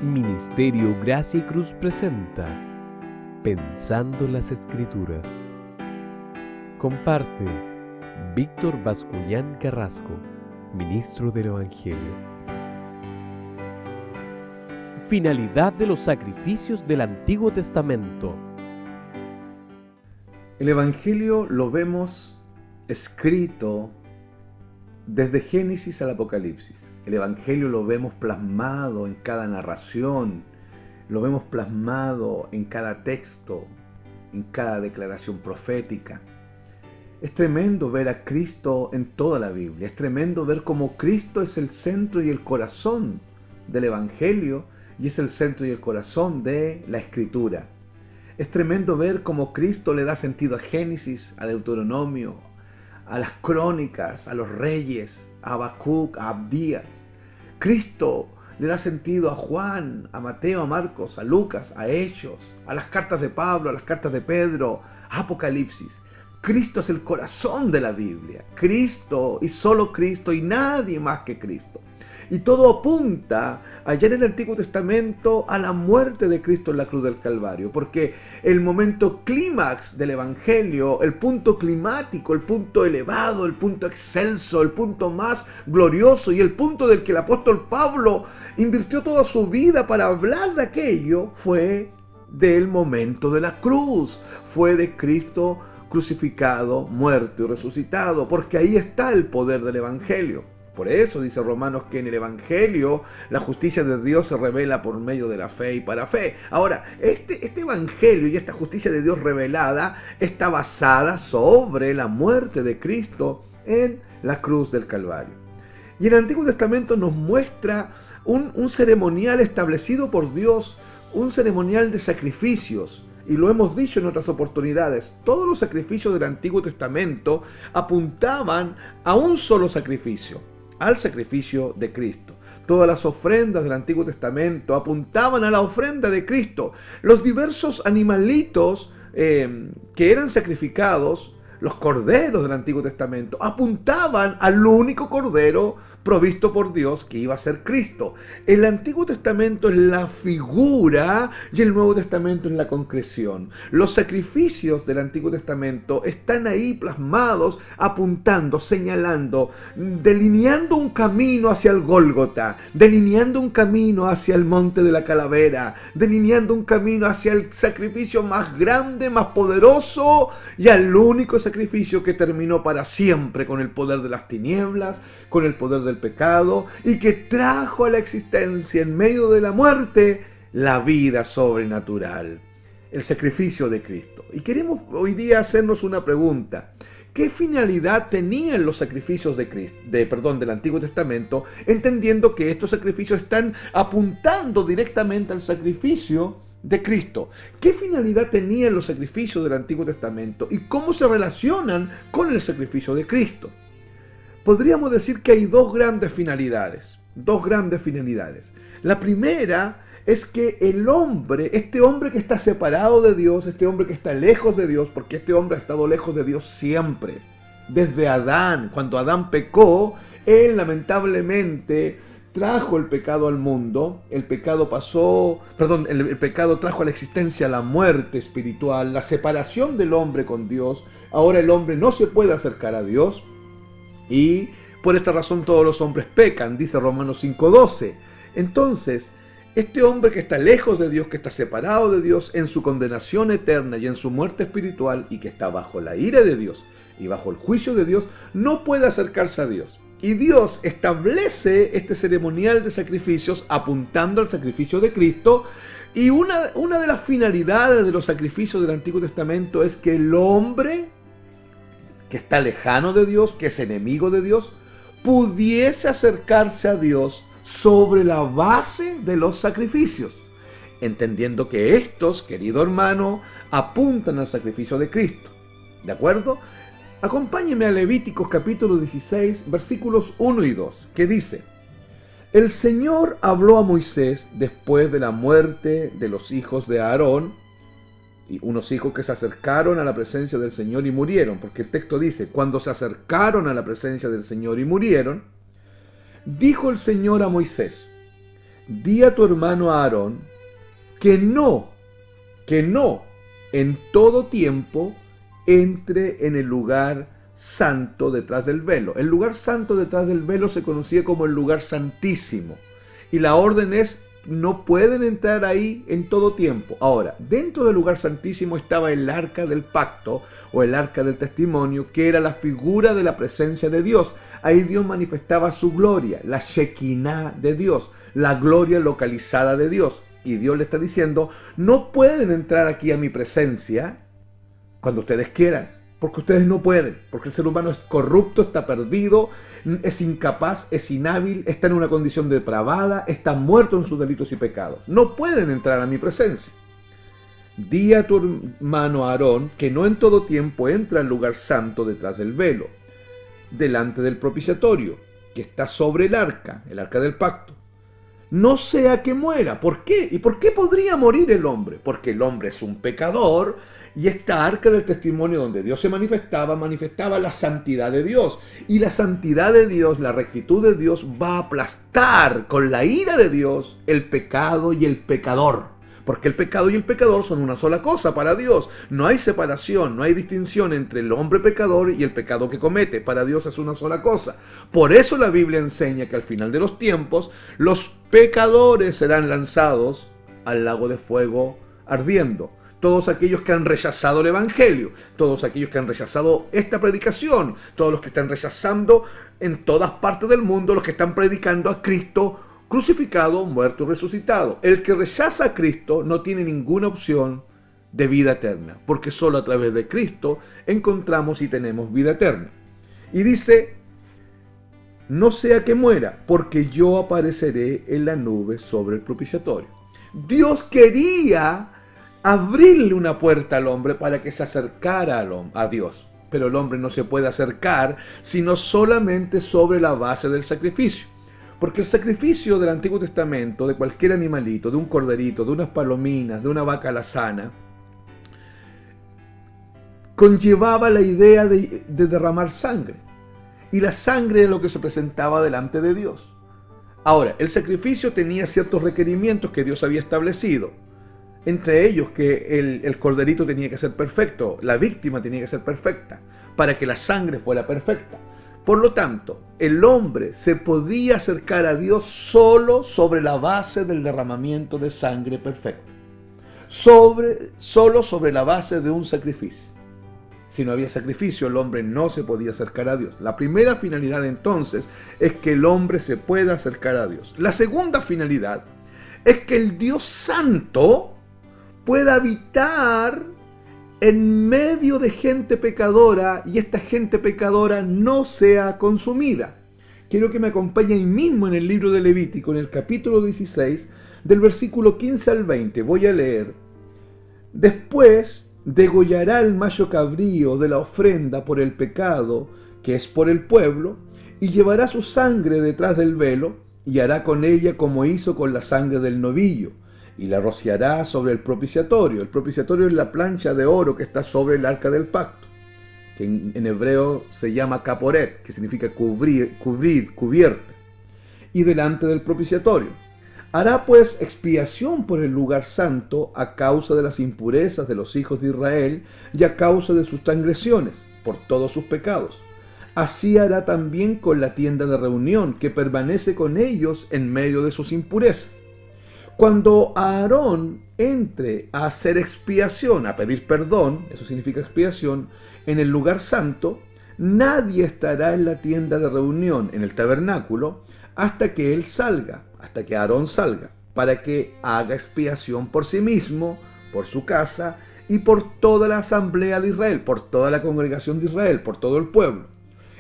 Ministerio Gracia y Cruz presenta Pensando las Escrituras. Comparte Víctor Bascuñán Carrasco, ministro del Evangelio. Finalidad de los sacrificios del Antiguo Testamento. El Evangelio lo vemos escrito desde Génesis al Apocalipsis. El Evangelio lo vemos plasmado en cada narración, lo vemos plasmado en cada texto, en cada declaración profética. Es tremendo ver a Cristo en toda la Biblia. Es tremendo ver cómo Cristo es el centro y el corazón del Evangelio y es el centro y el corazón de la Escritura. Es tremendo ver cómo Cristo le da sentido a Génesis, a Deuteronomio, a las crónicas, a los reyes, a Habacuc, a Abdías. Cristo le da sentido a Juan, a Mateo, a Marcos, a Lucas, a Hechos, a las cartas de Pablo, a las cartas de Pedro, a Apocalipsis. Cristo es el corazón de la Biblia. Cristo y solo Cristo y nadie más que Cristo. Y todo apunta allá en el Antiguo Testamento a la muerte de Cristo en la cruz del Calvario, porque el momento clímax del Evangelio, el punto climático, el punto elevado, el punto excelso, el punto más glorioso y el punto del que el apóstol Pablo invirtió toda su vida para hablar de aquello, fue del momento de la cruz, fue de Cristo crucificado, muerto y resucitado, porque ahí está el poder del Evangelio. Por eso dice Romanos que en el Evangelio la justicia de Dios se revela por medio de la fe y para fe. Ahora, este Evangelio y esta justicia de Dios revelada está basada sobre la muerte de Cristo en la cruz del Calvario. Y el Antiguo Testamento nos muestra un ceremonial establecido por Dios, un ceremonial de sacrificios. Y lo hemos dicho en otras oportunidades, todos los sacrificios del Antiguo Testamento apuntaban a un solo sacrificio, al sacrificio de Cristo. Todas las ofrendas del Antiguo Testamento apuntaban a la ofrenda de Cristo. Los diversos animalitos que eran sacrificados, los corderos del Antiguo Testamento, apuntaban al único cordero provisto por Dios que iba a ser Cristo. El Antiguo Testamento es la figura y el Nuevo Testamento es la concreción. Los sacrificios del Antiguo Testamento están ahí plasmados, apuntando, señalando, delineando un camino hacia el Gólgota, delineando un camino hacia el monte de la calavera, delineando un camino hacia el sacrificio más grande, más poderoso y al único sacrificio que terminó para siempre con el poder de las tinieblas, con el poder del pecado y que trajo a la existencia en medio de la muerte la vida sobrenatural, el sacrificio de Cristo. Y queremos hoy día hacernos una pregunta: ¿qué finalidad tenían los sacrificios del Antiguo Testamento, entendiendo que estos sacrificios están apuntando directamente al sacrificio de Cristo? ¿Qué finalidad tenían los sacrificios del Antiguo Testamento y cómo se relacionan con el sacrificio de Cristo? Podríamos decir que hay dos grandes finalidades. La primera es que el hombre, este hombre que está separado de Dios, este hombre que está lejos de Dios, porque este hombre ha estado lejos de Dios siempre, desde Adán. Cuando Adán pecó, él lamentablemente trajo el pecado al mundo. El pecado trajo a la existencia la muerte espiritual, la separación del hombre con Dios. Ahora el hombre no se puede acercar a Dios. Y por esta razón todos los hombres pecan, dice Romanos 5:12. Entonces, este hombre que está lejos de Dios, que está separado de Dios en su condenación eterna y en su muerte espiritual, y que está bajo la ira de Dios y bajo el juicio de Dios, no puede acercarse a Dios. Y Dios establece este ceremonial de sacrificios apuntando al sacrificio de Cristo. Y una de las finalidades de los sacrificios del Antiguo Testamento es que el hombre que está lejano de Dios, que es enemigo de Dios, pudiese acercarse a Dios sobre la base de los sacrificios, entendiendo que estos, querido hermano, apuntan al sacrificio de Cristo. ¿De acuerdo? Acompáñeme a Levíticos capítulo 16, versículos 1 y 2, que dice: El Señor habló a Moisés después de la muerte de los hijos de Aarón, y unos hijos que se acercaron a la presencia del Señor y murieron, porque el texto dice, cuando se acercaron a la presencia del Señor y murieron, dijo el Señor a Moisés: di a tu hermano Aarón que no en todo tiempo entre en el lugar santo detrás del velo. El lugar santo detrás del velo se conocía como el lugar santísimo. Y la orden es, no pueden entrar ahí en todo tiempo. Ahora, dentro del lugar santísimo estaba el arca del pacto o el arca del testimonio, que era la figura de la presencia de Dios. Ahí Dios manifestaba su gloria, la Shekinah de Dios, la gloria localizada de Dios. Y Dios le está diciendo, no pueden entrar aquí a mi presencia cuando ustedes quieran, porque ustedes no pueden, porque el ser humano es corrupto, está perdido, es incapaz, es inhábil, está en una condición depravada, está muerto en sus delitos y pecados. No pueden entrar a mi presencia. Di a tu hermano Aarón que no en todo tiempo entra al lugar santo detrás del velo, delante del propiciatorio, que está sobre el arca del pacto. No sea que muera. ¿Por qué? ¿Y por qué podría morir el hombre? Porque el hombre es un pecador y esta arca del testimonio donde Dios se manifestaba la santidad de Dios. Y la santidad de Dios, la rectitud de Dios va a aplastar con la ira de Dios el pecado y el pecador. Porque el pecado y el pecador son una sola cosa para Dios. No hay separación, no hay distinción entre el hombre pecador y el pecado que comete. Para Dios es una sola cosa. Por eso la Biblia enseña que al final de los tiempos, los pecadores serán lanzados al lago de fuego ardiendo. Todos aquellos que han rechazado el Evangelio, todos aquellos que han rechazado esta predicación, todos los que están rechazando en todas partes del mundo, los que están predicando a Cristo crucificado, muerto y resucitado. El que rechaza a Cristo no tiene ninguna opción de vida eterna, porque solo a través de Cristo encontramos y tenemos vida eterna. Y dice, no sea que muera, porque yo apareceré en la nube sobre el propiciatorio. Dios quería abrirle una puerta al hombre para que se acercara a Dios, pero el hombre no se puede acercar sino solamente sobre la base del sacrificio. Porque el sacrificio del Antiguo Testamento, de cualquier animalito, de un corderito, de unas palominas, de una vaca alazana, conllevaba la idea de derramar sangre. Y la sangre es lo que se presentaba delante de Dios. Ahora, el sacrificio tenía ciertos requerimientos que Dios había establecido. Entre ellos que el corderito tenía que ser perfecto, la víctima tenía que ser perfecta, para que la sangre fuera perfecta. Por lo tanto, el hombre se podía acercar a Dios solo sobre la base del derramamiento de sangre perfecta. Solo sobre la base de un sacrificio. Si no había sacrificio, el hombre no se podía acercar a Dios. La primera finalidad entonces es que el hombre se pueda acercar a Dios. La segunda finalidad es que el Dios Santo pueda habitar en medio de gente pecadora y esta gente pecadora no sea consumida. Quiero que me acompañe ahí mismo en el libro de Levítico, en el capítulo 16, del versículo 15 al 20. Voy a leer. Después degollará el macho cabrío de la ofrenda por el pecado, que es por el pueblo, y llevará su sangre detrás del velo, y hará con ella como hizo con la sangre del novillo, y la rociará sobre el propiciatorio. El propiciatorio es la plancha de oro que está sobre el arca del pacto, que en hebreo se llama caporet, que significa cubrir, cubierta, y delante del propiciatorio. Hará pues expiación por el lugar santo a causa de las impurezas de los hijos de Israel y a causa de sus transgresiones, por todos sus pecados. Así hará también con la tienda de reunión, que permanece con ellos en medio de sus impurezas. Cuando Aarón entre a hacer expiación, a pedir perdón, eso significa expiación, en el lugar santo, nadie estará en la tienda de reunión, en el tabernáculo, hasta que él salga, hasta que Aarón salga, para que haga expiación por sí mismo, por su casa y por toda la asamblea de Israel, por toda la congregación de Israel, por todo el pueblo.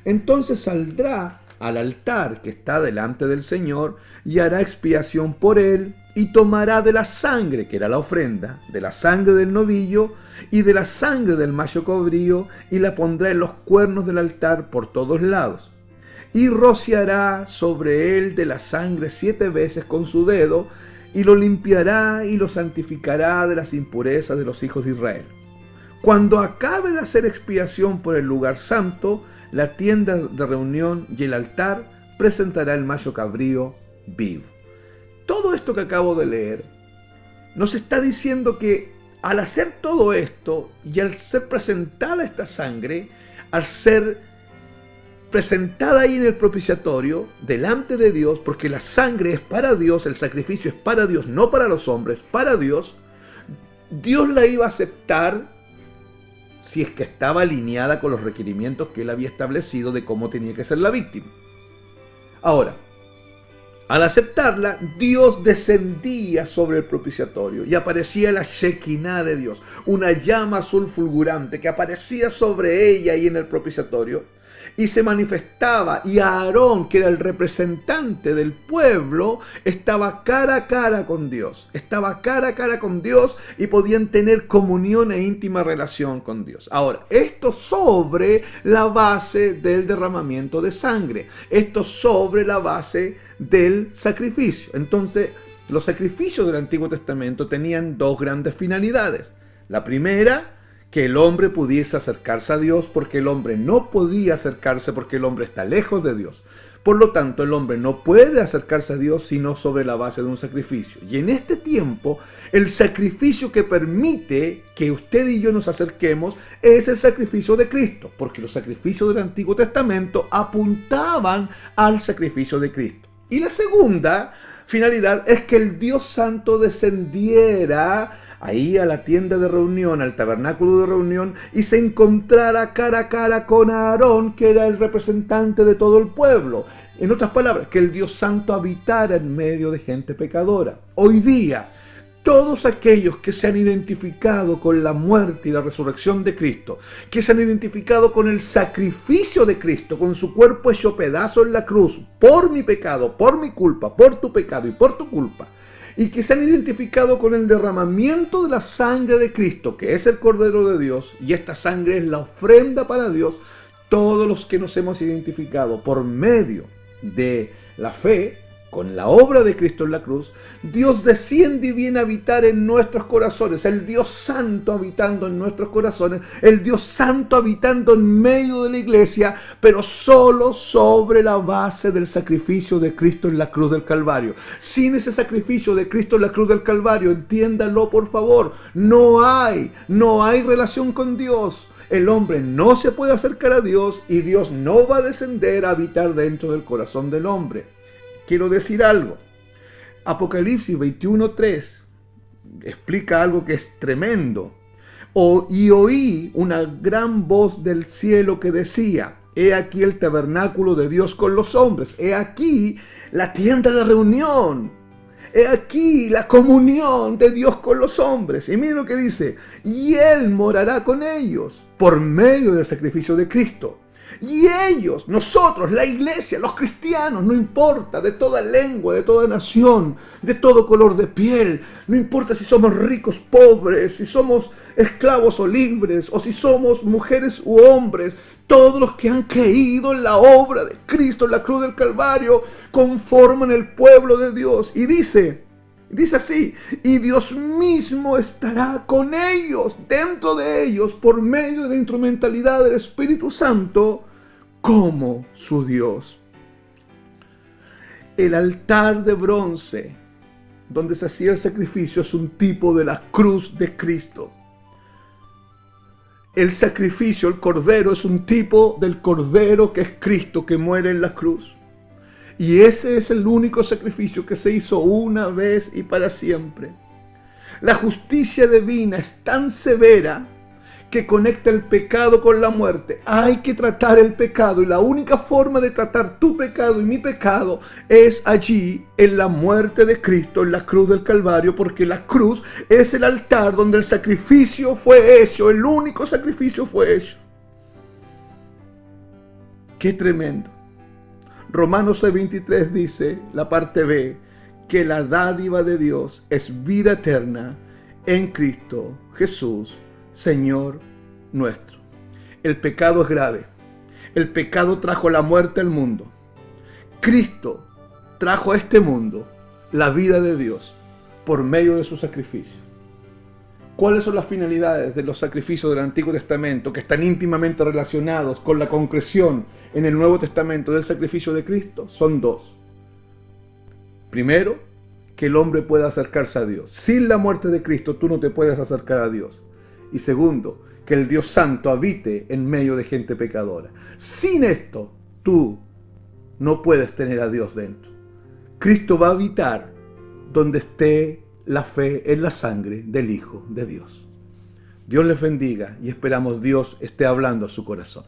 Entonces saldrá al altar que está delante del Señor y hará expiación por él y tomará de la sangre, que era la ofrenda, de la sangre del novillo y de la sangre del macho cabrío y la pondrá en los cuernos del altar por todos lados. Y rociará sobre él de la sangre 7 veces con su dedo y lo limpiará y lo santificará de las impurezas de los hijos de Israel. Cuando acabe de hacer expiación por el lugar santo, la tienda de reunión y el altar presentará el macho cabrío vivo. Todo esto que acabo de leer, nos está diciendo que al hacer todo esto y al ser presentada esta sangre, al ser presentada ahí en el propiciatorio, delante de Dios, porque la sangre es para Dios, el sacrificio es para Dios, no para los hombres, para Dios, Dios la iba a aceptar si es que estaba alineada con los requerimientos que Él había establecido de cómo tenía que ser la víctima. Ahora, al aceptarla, Dios descendía sobre el propiciatorio y aparecía la Shekinah de Dios, una llama azul fulgurante que aparecía sobre ella ahí en el propiciatorio y se manifestaba, y Aarón, que era el representante del pueblo, estaba cara a cara con Dios, y podían tener comunión e íntima relación con Dios. Ahora, esto sobre la base del derramamiento de sangre, esto sobre la base del sacrificio. Entonces, los sacrificios del Antiguo Testamento tenían dos grandes finalidades. La primera, que el hombre pudiese acercarse a Dios, porque el hombre no podía acercarse porque el hombre está lejos de Dios. Por lo tanto, el hombre no puede acercarse a Dios sino sobre la base de un sacrificio. Y en este tiempo, el sacrificio que permite que usted y yo nos acerquemos es el sacrificio de Cristo, porque los sacrificios del Antiguo Testamento apuntaban al sacrificio de Cristo. Y la segunda finalidad es que el Dios Santo descendiera ahí a la tienda de reunión, al tabernáculo de reunión, y se encontrara cara a cara con Aarón, que era el representante de todo el pueblo. En otras palabras, que el Dios Santo habitara en medio de gente pecadora. Hoy día, todos aquellos que se han identificado con la muerte y la resurrección de Cristo, que se han identificado con el sacrificio de Cristo, con su cuerpo hecho pedazo en la cruz, por mi pecado, por mi culpa, por tu pecado y por tu culpa, y que se han identificado con el derramamiento de la sangre de Cristo, que es el Cordero de Dios, y esta sangre es la ofrenda para Dios, todos los que nos hemos identificado por medio de la fe, con la obra de Cristo en la cruz, Dios desciende y viene a habitar en nuestros corazones, el Dios Santo habitando en nuestros corazones, el Dios Santo habitando en medio de la iglesia, pero solo sobre la base del sacrificio de Cristo en la cruz del Calvario. Sin ese sacrificio de Cristo en la cruz del Calvario, entiéndalo por favor, no hay relación con Dios. El hombre no se puede acercar a Dios y Dios no va a descender a habitar dentro del corazón del hombre. Quiero decir algo. Apocalipsis 21:3 explica algo que es tremendo. Y oí una gran voz del cielo que decía: he aquí el tabernáculo de Dios con los hombres. He aquí la tienda de reunión. He aquí la comunión de Dios con los hombres. Y miren lo que dice: y Él morará con ellos por medio del sacrificio de Cristo. Y ellos, nosotros, la iglesia, los cristianos, no importa, de toda lengua, de toda nación, de todo color de piel, no importa si somos ricos, pobres, si somos esclavos o libres, o si somos mujeres u hombres, todos los que han creído en la obra de Cristo en la cruz del Calvario conforman el pueblo de Dios. Y dice así: y Dios mismo estará con ellos, dentro de ellos, por medio de la instrumentalidad del Espíritu Santo, como su Dios. El altar de bronce donde se hacía el sacrificio es un tipo de la cruz de Cristo. El sacrificio, el cordero, es un tipo del cordero que es Cristo, que muere en la cruz. Y ese es el único sacrificio que se hizo una vez y para siempre. La justicia divina es tan severa que conecta el pecado con la muerte. Hay que tratar el pecado, y la única forma de tratar tu pecado y mi pecado es allí, en la muerte de Cristo, en la cruz del Calvario, porque la cruz es el altar donde el sacrificio fue hecho, el único sacrificio fue hecho. ¡Qué tremendo! Romanos 6:23 dice, la parte B, que la dádiva de Dios es vida eterna en Cristo Jesús, Señor nuestro. El pecado es grave. El pecado trajo la muerte al mundo. Cristo trajo a este mundo la vida de Dios por medio de su sacrificio. ¿Cuáles son las finalidades de los sacrificios del Antiguo Testamento que están íntimamente relacionados con la concreción en el Nuevo Testamento del sacrificio de Cristo? Son dos. Primero, que el hombre pueda acercarse a Dios. Sin la muerte de Cristo tú no te puedes acercar a Dios. Y segundo, que el Dios Santo habite en medio de gente pecadora. Sin esto tú no puedes tener a Dios dentro. Cristo va a habitar donde esté la fe en la sangre del Hijo de Dios. Dios les bendiga y esperamos Dios esté hablando a su corazón.